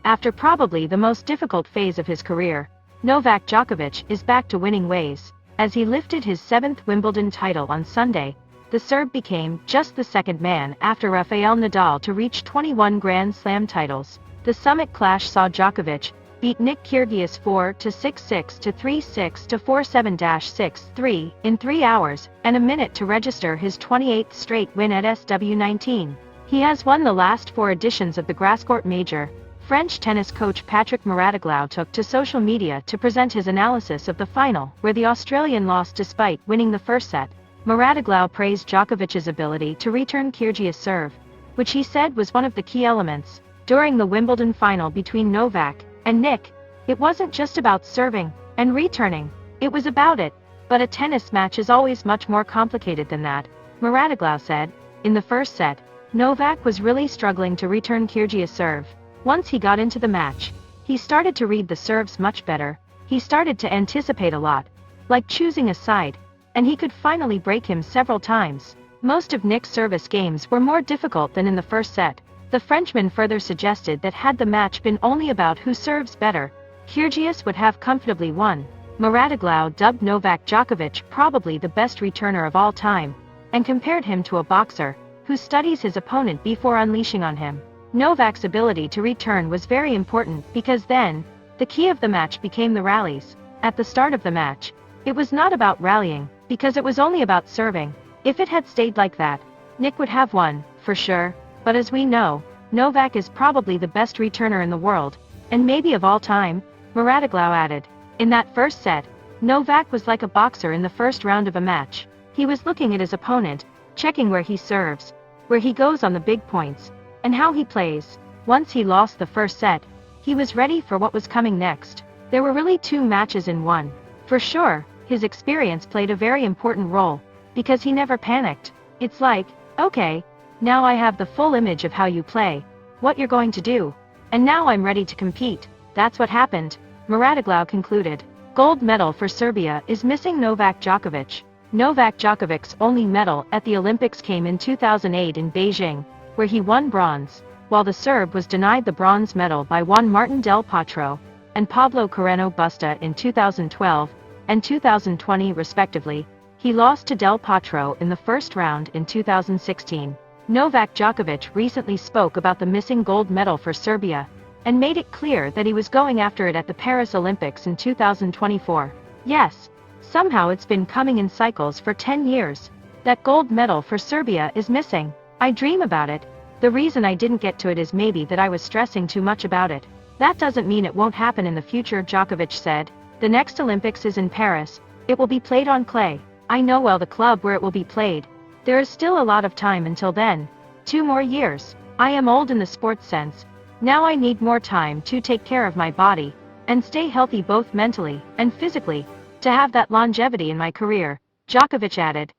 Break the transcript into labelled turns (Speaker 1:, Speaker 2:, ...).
Speaker 1: After probably the most difficult phase of his career, Novak Djokovic is back to winning ways. As he lifted his 7th Wimbledon title on Sunday, the Serb became just the second man after Rafael Nadal to reach 21 Grand Slam titles. The summit clash saw Djokovic beat Nick Kyrgios 4-6-6 to 3-6 to 4-7-6-3 in 3 hours and a minute to register his 28th straight win at SW19. He has won the last 4 editions of the Grasscourt Major. French tennis coach Patrick Mouratoglou took to social media to present his analysis of the final, where the Australian lost despite winning the first set. Mouratoglou praised Djokovic's ability to return Kyrgios' serve, which he said was one of the key elements. During the Wimbledon final between Novak and Nick, it wasn't just about serving and returning, it was about it. But a tennis match is always much more complicated than that, Mouratoglou said. In the first set, Novak was really struggling to return Kyrgios' serve. Once he got into the match, he started to read the serves much better. He started to anticipate a lot, like choosing a side, and he could finally break him several times. Most of Nick's service games were more difficult than in the first set. The Frenchman further suggested that had the match been only about who serves better, Kyrgios would have comfortably won. Mouratoglou dubbed Novak Djokovic probably the best returner of all time, and compared him to a boxer who studies his opponent before unleashing on him. Novak's ability to return was very important because then, the key of the match became the rallies. At the start of the match, it was not about rallying, because it was only about serving. If it had stayed like that, Nick would have won, for sure. But as we know, Novak is probably the best returner in the world, and maybe of all time, Mouratoglou added. In that first set, Novak was like a boxer in the first round of a match. He was looking at his opponent, checking where he serves, where he goes on the big points, and how he plays. Once he lost the first set, he was ready for what was coming next. There were really 2 matches in one. For sure, his experience played a very important role, because he never panicked. It's like, okay, now I have the full image of how you play, what you're going to do, and now I'm ready to compete. That's what happened, Mouratoglou concluded. Gold medal for Serbia is missing Novak Djokovic. Novak Djokovic's only medal at the Olympics came in 2008 in Beijing, where he won bronze, while the Serb was denied the bronze medal by Juan Martín del Potro and Pablo Carreño Busta in 2012 and 2020 respectively. He lost to Del Potro in the first round in 2016. Novak Djokovic recently spoke about the missing gold medal for Serbia, and made it clear that he was going after it at the Paris Olympics in 2024. Yes, somehow it's been coming in cycles for 10 years. That gold medal for Serbia is missing. I dream about it. The reason I didn't get to it is maybe that I was stressing too much about it. That doesn't mean it won't happen in the future, Djokovic said. The next Olympics is in Paris. It will be played on clay. I know well the club where it will be played. There is still a lot of time until then. 2 more years. I am old in the sports sense. Now I need more time to take care of my body, and stay healthy both mentally and physically, to have that longevity in my career, Djokovic added.